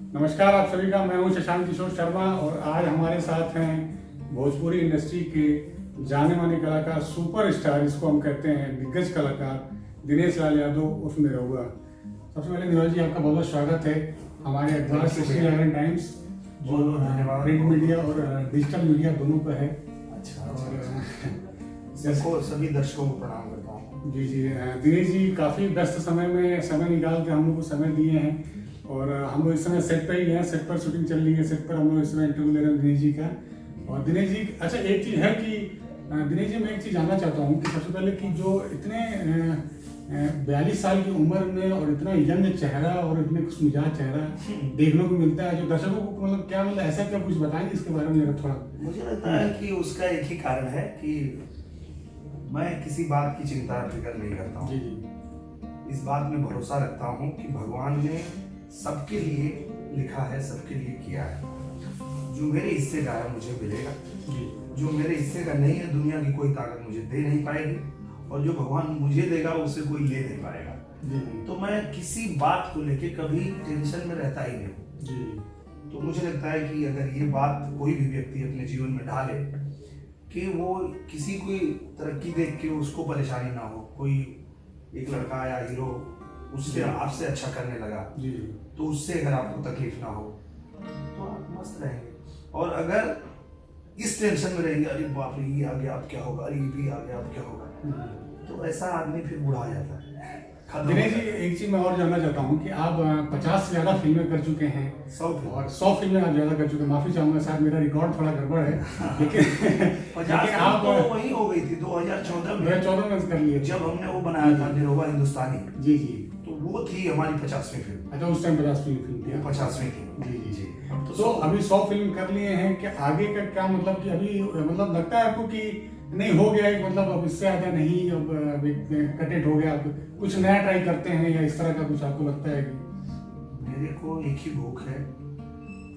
नमस्कार आप सभी का। मैं हूं शशांक किशोर शर्मा और आज हमारे साथ हैं भोजपुरी इंडस्ट्री के जाने माने कलाकार, सुपर स्टार जिसको हम कहते हैं, दिग्गज कलाकार दिनेश लाल यादव उर्फ निरहुआ। सबसे पहले निरहुआ जी, आपका बहुत बहुत स्वागत है हमारे अखबार 6011 टाइम्स, जो प्रिंट मीडिया और डिजिटल मीडिया दोनों पर है। अच्छा, और सभी दर्शकों को प्रणाम करता हूँ। जी जी, दिनेश जी काफ़ी व्यस्त समय में समय निकाल के हम लोग को समय दिए हैं और हम लोग इस समय सेट पर ही हैं। सेट पर शूटिंग चल रही है, सेट पर हम लोग इस समय इंटरव्यू ले रहे हैं दिनेश जी का। और दिनेश जी, अच्छा एक चीज़ है कि दिनेश जी, मैं एक चीज़ जानना चाहता हूँ कि सबसे पहले कि जो इतने 42 साल की उम्र में और इतना यंग चेहरा और इतने खुशमिजाज चेहरा देखने को मिलता है, जो दर्शकों को मतलब क्या मतलब ऐसा क्या कुछ बताएंगे इसके बारे में जरा थोड़ा? मुझे लगता है कि उसका एक ही कारण है कि मैं किसी बात की चिंता फिक्र नहीं करता हूँ। जी जी, इस बात में भरोसा रखता हूँ कि भगवान ने सबके लिए लिखा है, सबके लिए किया है। जो मेरे हिस्से का है मुझे मिलेगा, जो मेरे हिस्से का नहीं है दुनिया की कोई ताकत मुझे दे नहीं पाएगी, और जो भगवान मुझे देगा उसे कोई ले नहीं पाएगा। तो मैं किसी बात को लेके कभी टेंशन में रहता ही नहीं। तो मुझे लगता है कि अगर ये बात कोई भी व्यक्ति अपने जीवन में डाले कि वो किसी कोई तरक्की देख के उसको परेशानी ना हो, कोई एक लड़का या हीरो उससे आपसे अच्छा करने लगा तो उससे अगर आपको तकलीफ ना हो तो आप मस्त रहेंगे। और अगर इस टेंशन में रहेंगे, अरे बाप रे ये आ गया अब क्या होगा, अरे ये भी आ गया अब क्या होगा, तो ऐसा आदमी फिर बूढ़ा हो जाता है। दिनेश जी, एक चीज मैं और जानना चाहता हूँ कि आप 50 से ज्यादा फिल्में कर चुके हैं, 100 फिल्में आप ज्यादा कर चुके हैं। माफी चाहूंगा, शायद मेरा रिकॉर्ड थोड़ा गड़बड़ है, लेकिन आप तो वही हो गई थी 2014 में कर लिए जब हमने वो बनाया था निरहुआ हिंदुस्तानी। जी जी, तो वो थी हमारी 50वीं फिल्म। अच्छा, उस टाइम 50 फिल्म थी, 50वीं थी। जी जी जी। तो अभी 100 फिल्म कर लिए हैं, कि आगे का क्या मतलब कि अभी मतलब लगता है आपको कि नहीं हो गया है, मतलब अब इससे ज्यादा नहीं, अब कटेट हो गया, अब कुछ नया ट्राई करते हैं, या इस तरह का कुछ आपको लगता है कि? मेरे को एक ही भूख है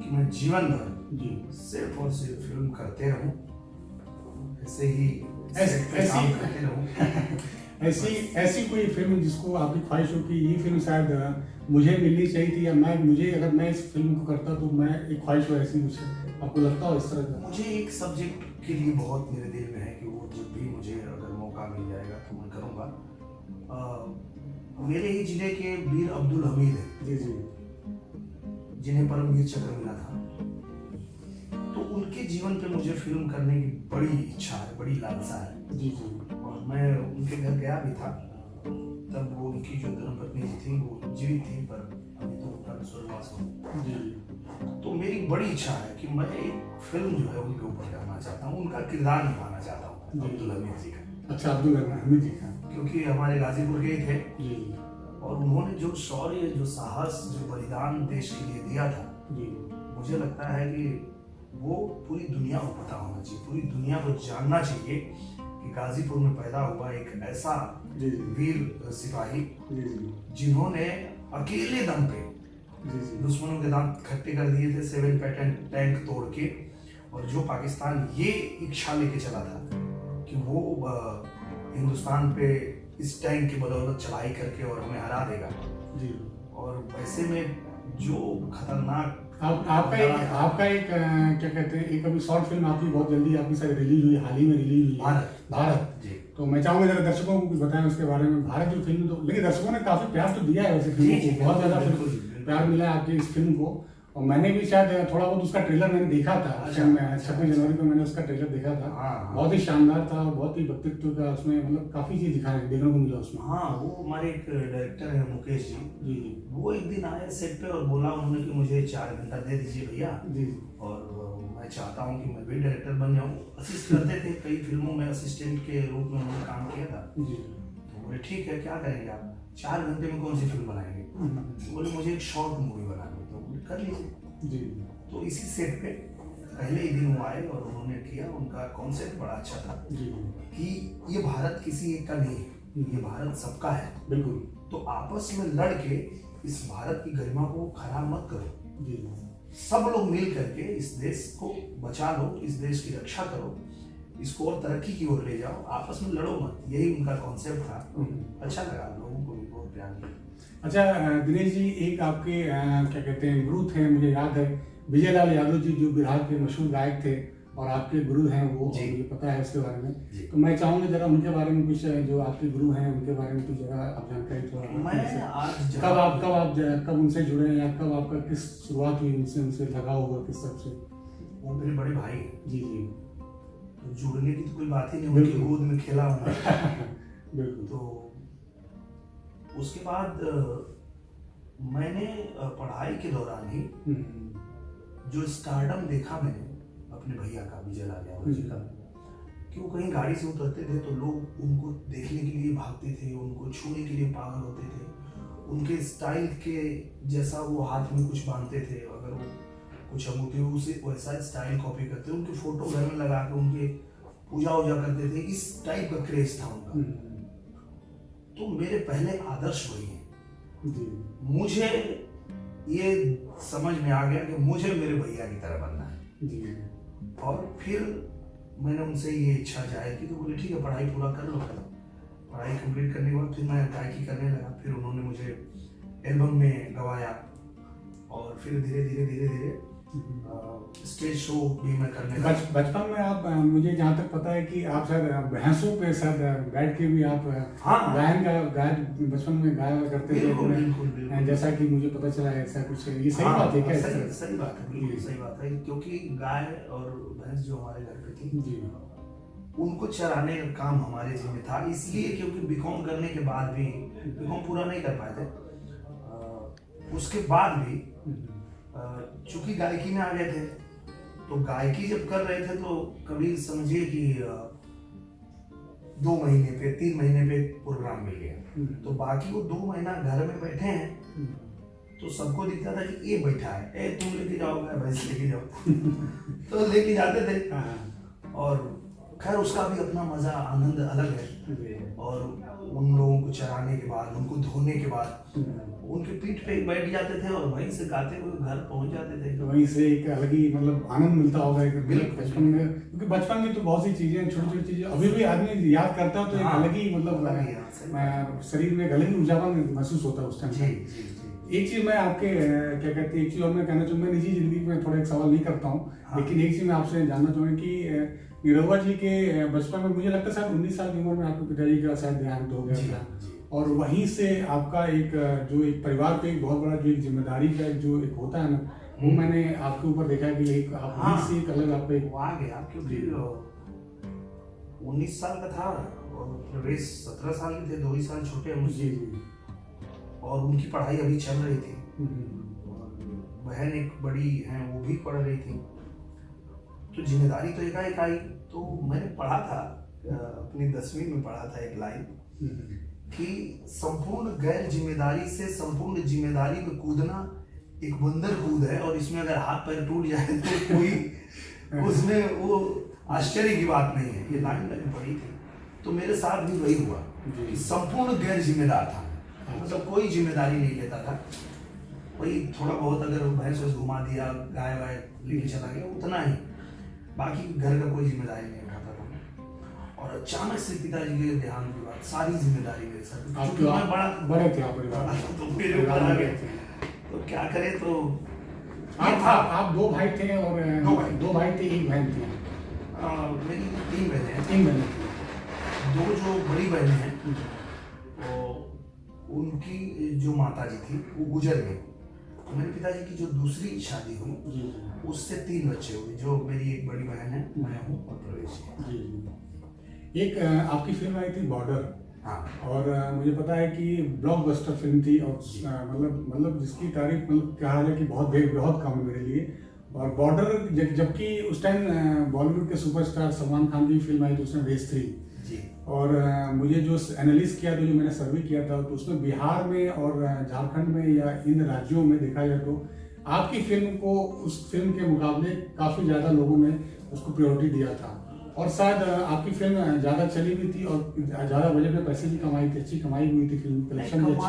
कि मैं जीवन भर जी सिर्फ और सिर्फ फिल्म करते रहूं, ऐसे ही काम करते रहूं। ऐसी कोई फिल्म जिसको आपकी ख्वाहिश हो कि ये फिल्म शायद मुझे मिलनी चाहिए थी, या अगर मैं इस फिल्म को करता तो मैं एक ख्वाहिश हो ऐसी, कुछ आपको लगता हो इस तरह का? मुझे एक सब्जेक्ट के लिए बहुत मेरे दिल में है कि वो जब भी मुझे अगर मौका मिल जाएगा तो मैं करूँगा। मेरे ही जिले के वीर अब्दुल हमीद है, जी जी, जिन्हें परमवीर चक्र मिला था, तो उनके जीवन पे मुझे फिल्म करने की बड़ी इच्छा है, बड़ी लालसा है। जी जी, और मैं उनके घर गया भी था, तब वो उनकी जो धर्मपत्नी थी वो जीवित थी, पर अभी तो उनका स्वर्गवास हो जी। तो मेरी बड़ी इच्छा है कि मैं एक फिल्म जो है उनके ऊपर करना चाहता हूँ, उनका किरदार निभाना चाहता हूँ अब्दुल हमीद जी का। अच्छा, अब्दुल हमीद जी का, क्योंकि हमारे गाजीपुर के थे जी, और उन्होंने जो शौर्य, जो साहस, जो बलिदान देश के लिए दिया था, जी, मुझे लगता है कि वो पूरी दुनिया को पता होना चाहिए, पूरी दुनिया को जानना चाहिए कि गाजीपुर में पैदा हुआ एक ऐसा जी, वीर सिपाही जी, जी, जिन्होंने अकेले दम पे जी, जी, दुश्मनों के दांत खट्टे कर दिए थे 7 पैटर्न टैंक तोड़ के, और जो पाकिस्तान ये इच्छा लेके चला था कि वो हिंदुस्तान पे इस टैंक की बदौलत चढ़ाई करके और हमें हरा देगा। जी। और वैसे में जो खतरनाक आपका एक क्या कहते हैं, एक अभी शॉर्ट फिल्म आपकी बहुत जल्दी आपकी शायद रिलीज हुई, हाल ही में रिलीज हुई है, भारत जी। तो मैं चाहूंगा जरा दर्शकों को कुछ बताएं उसके बारे में। भारत जो फिल्म, तो लेकिन दर्शकों ने काफी प्यार तो दिया है वैसे फिल्म को, बहुत ज्यादा प्यार मिला है आपकी इस फिल्म को। और मैंने भी शायद थोड़ा बहुत उसका ट्रेलर मैंने देखा था, 26 जनवरी को मैंने उसका ट्रेलर देखा था। बहुत ही शानदार था, बहुत ही व्यक्तित्व का उसमें, मतलब काफी चीज देखने को मिला उसमें। हाँ, वो हमारे एक डायरेक्टर है मुकेश जी, जी, वो एक दिन आए सेट पे और बोला उन्होंने कि मुझे 4 घंटा दे दीजिए भैया, जी, और मैं चाहता हूँ कि मैं भी डायरेक्टर बन जाऊँ। असिस्ट करते थे, कई फिल्मों में असिस्टेंट के रूप में उन्होंने काम किया था। जी, तो बोले ठीक है, क्या करेंगे आप, 4 घंटे में कौन सी फिल्म बनाएंगे? बोले मुझे एक शॉर्ट मूवी बनानी है, तो बोले कर लीजिए जी। तो इसी सेट पे पहले ही दिन वो आए और उन्होंने किया। उनका कॉन्सेप्ट बड़ा अच्छा था जी, कि ये भारत किसी एक का नहीं है, ये भारत सबका है। बिल्कुल। तो आपस में लड़ के इस भारत की गरिमा को खराब मत करो, जी, सब लोग मिल करके इस देश को बचा लो, इस देश की रक्षा करो, इसको और तरक्की की ओर ले जाओ, आपस में लड़ो मत। यही उनका कॉन्सेप्ट था। अच्छा लगा लोगों को भी बहुत। प्यार दिया। अच्छा दिनेश जी, एक आपके क्या कहते हैं गुरु थे, मुझे याद है विजय लाल यादव जी, जो बिहार के मशहूर गायक थे और आपके गुरु हैं वो, जी। मुझे पता है उसके बारे में। जी। तो मैं चाहूंगा जरा उनके बारे में कुछ, जो आपके गुरु हैं उनके बारे में कुछ जरा आप जानकारी थोड़ा मैं आज कब उनसे जुड़े या कब आपका किस शुरुआत हुई उनसे लगाव हुआ किस सबसे? वो मेरे बड़े भाई हैं। जी जी। तो जुड़ने की तो कोई बात ही नहीं, उनकी गोद में खेला हूँ। बिल्कुल। तो उसके बाद मैंने पढ़ाई के दौरान ही जो स्टारडम देखा मैंने अपने भैया का, विजय लाल यादव जी का, कि वो कहीं गाड़ी से उतरते थे तो लोग उनको देखने के लिए भागते थे, उनको छूने के लिए पागल होते थे। उनके स्टाइल के जैसा वो हाथ में कुछ बांधते थे, अगर वो कुछ अंगूठी उसे वैसा स्टाइल कॉपी करते, उनके फोटो घर में लगा के उनके पूजा वूजा करते थे। इस टाइप का क्रेज था उनका। तो मेरे पहले आदर्श वही है। मुझे ये समझ में आ गया कि मुझे मेरे भैया की तरह बनना है। और फिर मैंने उनसे ये इच्छा जाहिर की, तो बोले ठीक है पढ़ाई पूरा कर लो। पढ़ाई कंप्लीट करने के बाद फिर मैं गायकी करने लगा। फिर उन्होंने मुझे एल्बम में गवाया और फिर धीरे धीरे स्टेज शो भी मैं करने लगा। बचपन में आप, मुझे जहाँ तक पता है कि आप शायद भैंसों पे शायद बैठ के भी आप गायन बचपन में गाया करते थे। बिल्कुल। जैसा कि मुझे पता चला है ऐसा कुछ, ये सही बात है क्या? सही बात है, बिल्कुल सही बात है। क्योंकि गाय और भैंस जो हमारे घर पे थी जी, उनको चराने का काम हमारे जिम्मे था। इसलिए क्योंकि बीकॉम करने के बाद भी, बीकॉम पूरा नहीं कर पाए थे, उसके बाद भी चूंकि गायकी में आ गए थे, तो गायकी जब कर रहे थे तो कभी समझिए कि 2 महीने पे 3 महीने पे प्रोग्राम मिल गया, तो बाकी वो 2 महीना घर में बैठे हैं। तो सबको दिखता था कि ये बैठा है, ए तुम लेके जाओगे, भैंस लेके जाओ। तो लेके जाते थे। और खैर उसका भी अपना मजा आनंद अलग है। और उन लोगों को चराने के बाद, उनको धोने के बाद उनके पीठ पे बैठ जाते थे और वहीं से गाते हुए घर पहुंच जाते थे। तो वहीं से एक अलग ही मतलब आनंद मिलता होगा बचपन में, क्योंकि बचपन में तो बहुत सी चीजें, छोटी छोटी चीजें अभी भी आदमी याद करता है तो एक अलग ही मतलब शरीर में अलग ही ऊर्जावान महसूस होता है उस टाइम। एक चीज मैं आपके क्या कहते हैं, एक चीज और मैं कहना चाहूँगा, निजी जिंदगी में थोड़ा एक सवाल नहीं करता हूँ, लेकिन एक चीज मैं आपसे जानना चाहूँगा कि निरहुआ जी के बचपन में मुझे लगता है शायद 19 साल की उम्र में आपके पिताजी का शायद देहांत हो गया था, और वहीं से आपका एक जो एक परिवार पे एक बहुत बड़ा जो एक जिम्मेदारी का जो एक होता है ना, वो मैंने आपके ऊपर देखा कि एक आप वहीं से एक अलग आपको एक आ गया। क्योंकि 19 साल का था और प्रवेश 17 साल के थे, 2 ही साल छोटे हैं मुझसे, और उनकी पढ़ाई अभी चल रही थी। बहन एक बड़ी है, वो भी पढ़ रही थी, तो जिम्मेदारी तो एकाएक आई। तो मैंने पढ़ा था अपनी 10वीं में पढ़ा था एक लाइन कि संपूर्ण गैर जिम्मेदारी से संपूर्ण जिम्मेदारी में कूदना एक बंदर कूद है, और इसमें अगर हाथ पैर टूट जाए तो कोई उसमें वो आश्चर्य की बात नहीं है। ये लाइन मैंने पढ़ी थी, तो मेरे साथ भी वही हुआ कि संपूर्ण गैर जिम्मेदार था, मतलब कोई जिम्मेदारी नहीं लेता था। वही थोड़ा बहुत अगर भैंस घुमा दिया, गाय वाय लेके चला गया, उतना ही, बाकी घर का कोई जिम्मेदारी नहीं उठाता था। और अचानक से पिताजी के देहांत के बाद सारी जिम्मेदारी मेरे साथ, क्योंकि मैं बड़े थे आप परिवार, तो मेरे ऊपर आ गए। तो क्या करें, तो आप 2 भाई थे और 2 भाई थे, 1 बहन थी? मेरी 3 बहनें हैं। 3 बहनें थी। 2 जो बड़ी बहनें हैं, तो उनकी जो माता जी थी वो गुजर गई। तो मेरे पिताजी की जो दूसरी शादी हुई उससे 3 बच्चे हुए, जो मेरी एक बड़ी बहन है, मैं हूँ, और प्रवेश। एक आपकी फिल्म आई थी बॉर्डर, हाँ, और मुझे पता है कि ब्लॉकबस्टर फिल्म थी, और मतलब जिसकी तारीफ मतलब कहा जाए कि बहुत कम है मेरे लिए। और बॉर्डर जबकि उस टाइम बॉलीवुड के सुपरस्टार सलमान खान की फिल्म आई तो उसमें रेस थी जी। और मुझे जो एनालिसिस किया, तो जो मैंने सर्वे किया था, तो उसमें बिहार में और झारखंड में या इन राज्यों में देखा जाए तो आपकी फिल्म को उस फिल्म के मुकाबले काफ़ी ज़्यादा लोगों ने उसको प्रायोरिटी दिया था, और शायद आपकी फिल्म ज़्यादा चली भी थी और ज़्यादा बजट में पैसे भी कमाई थी, अच्छी कमाई हुई थी फिल्म, कलेक्शन भी अच्छा,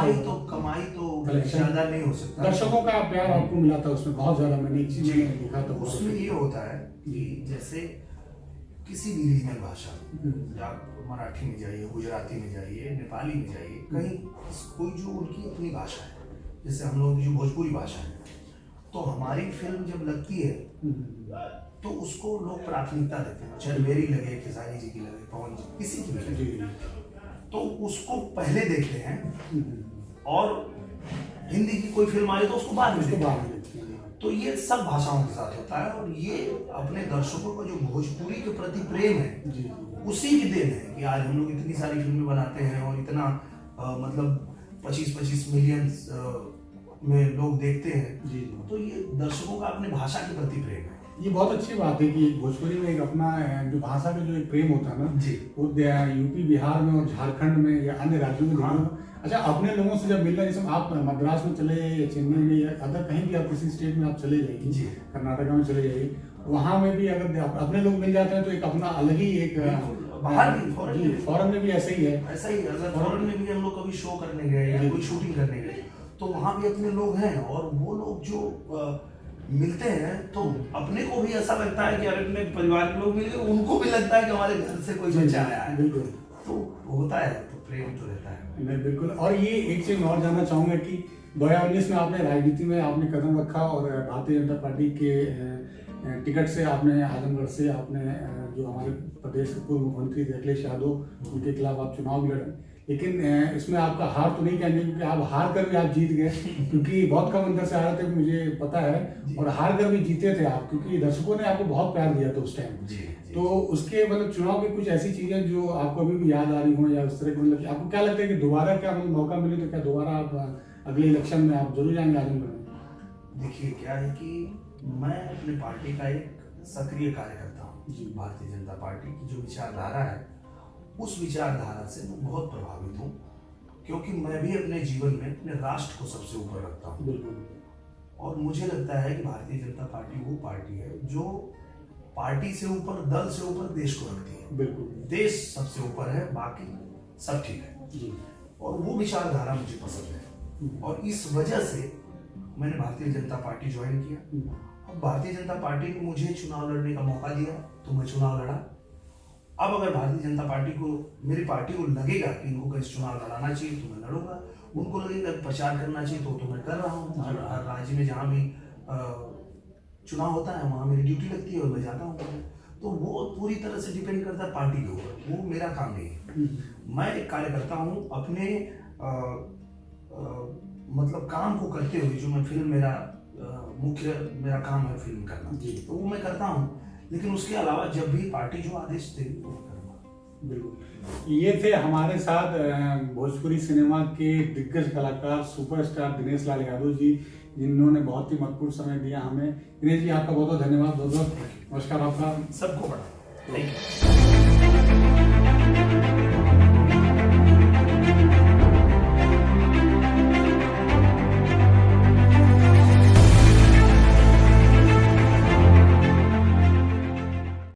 कमाई तो ज़्यादा नहीं हो सकता। दर्शकों का प्यार आपको मिला था उसमें बहुत ज़्यादा, मैंने एक चीज़ देखा था। उसमें ये होता है कि जैसे किसी भी रीजनल भाषा में, या मराठी में जाइए, गुजराती में जाइए, नेपाली में जाइए, कहीं कोई जो उनकी अपनी भाषा है, जैसे हम लोगों की जो भोजपुरी भाषा है, तो हमारी फिल्म जब लगती है तो उसको लोग प्राथमिकता देते हैं, चाहे मेरी लगे, खेसारी जी की लगे, पवन जी, किसी की भी लगे, तो उसको पहले देखते हैं, और हिंदी की कोई फिल्म आई तो उसको बाद में देखते हैं। तो ये सब भाषाओं के साथ होता है, और ये अपने दर्शकों का जो भोजपुरी के प्रति प्रेम है उसी की देन है कि आज हम लोग इतनी सारी फिल्में बनाते हैं और इतना मतलब 25-25 मिलियन में लोग देखते हैं। तो ये दर्शकों का अपने भाषा के प्रति प्रेम है। ये बहुत अच्छी बात है कि भोजपुरी में एक अपना जो भाषा का जो एक प्रेम होता है ना, वो यूपी, बिहार में और झारखंड में या अन्य राज्यों में अच्छा, अपने लोगों से जब मिलना, जैसे आप मद्रास में चले या चेन्नई में या अदर कहीं भी आप किसी स्टेट में आप चले जाइए, कर्नाटका में चले जाइए, वहाँ में भी अगर अपने लोग मिल जाते हैं तो एक अपना अलग ही एक बाहर भी, फॉरेन में भी ऐसा ही है। ऐसा ही अगर फॉरेन में भी हम लोग कभी शो करने गए या कोई शूटिंग करने गए तो वहाँ भी अपने लोग हैं, और वो लोग जो मिलते हैं तो अपने को भी ऐसा लगता है कि अरे अपने परिवार के लोग मिल गए, उनको भी लगता है कि हमारे घर से कोई बच्चा आया है। बिल्कुल, तो होता है, तो प्रेम तो रहता है। नहीं, बिल्कुल। और ये एक चीज और जानना चाहूंगा कि 2019 में आपने राजनीति में आपने कदम रखा, और भारतीय जनता पार्टी के टिकट से आपने आजमगढ़ से आपने जो हमारे प्रदेश के पूर्व मुख्यमंत्री थे अखिलेश यादव, उनके खिलाफ आप चुनाव लड़े, लेकिन इसमें आपका हार तो नहीं कहेंगे, क्योंकि आप हार कर भी आप जीत गए, क्योंकि बहुत कम अंतर से आ रहे थे, मुझे पता है, और हार कर भी जीते थे आप, क्योंकि दर्शकों ने आपको बहुत प्यार दिया था उस टाइम। तो उसके मतलब चुनाव की कुछ ऐसी चीजें जो आपको अभी भी याद आ रही हो, या उस तरह की, मतलब आपको क्या लगता है कि दोबारा क्या मौका मिले तो क्या दोबारा आप अगले इलेक्शन में आप जरूर जाएंगे आजमगढ़? देखिए क्या है कि मैं अपनी पार्टी का एक सक्रिय कार्यकर्ता हूँ। भारतीय जनता पार्टी की जो विचारधारा है, उस विचारधारा से मैं बहुत प्रभावित हूँ, क्योंकि मैं भी अपने जीवन में अपने राष्ट्र को सबसे ऊपर रखता हूँ। और मुझे लगता है कि भारतीय जनता पार्टी वो पार्टी है जो पार्टी से ऊपर, दल से ऊपर देश को रखती है। बिल्कुल, देश सबसे ऊपर है, बाकी सब ठीक है। और वो विचारधारा मुझे पसंद है, और इस वजह से मैंने भारतीय जनता पार्टी ज्वाइन किया। अब भारतीय जनता पार्टी ने मुझे चुनाव लड़ने का मौका दिया तो मैं चुनाव लड़ा। अब अगर भारतीय जनता पार्टी को, मेरी पार्टी को लगेगा कि इनको कहीं चुनाव लड़ाना चाहिए तो मैं लड़ूंगा, उनको लगेगा प्रचार करना चाहिए तो मैं कर रहा हूँ। हर राज्य में जहाँ भी चुनाव होता है वहाँ मेरी ड्यूटी लगती है और मैं जाता हूँ। तो वो पूरी तरह से डिपेंड करता है पार्टी के ऊपर, वो मेरा काम नहीं है। मैं एक कार्यकर्ता हूँ, अपने मतलब काम को करते हुए, जो मैं फिल्म, मेरा मुख्य मेरा काम है फिल्म करना, तो वो मैं करता हूँ, लेकिन उसके अलावा जब भी पार्टी जो आदेश देगी वो करूँगा। बिल्कुल। ये थे हमारे साथ भोजपुरी सिनेमा के दिग्गज कलाकार सुपरस्टार दिनेश लाल यादव जी, जिन्होंने बहुत ही महत्वपूर्ण समय दिया हमें। दिनेश जी, आपका बहुत बहुत धन्यवाद। बहुत बहुत नमस्कार आपका। सबको बड़ा थैंक यू।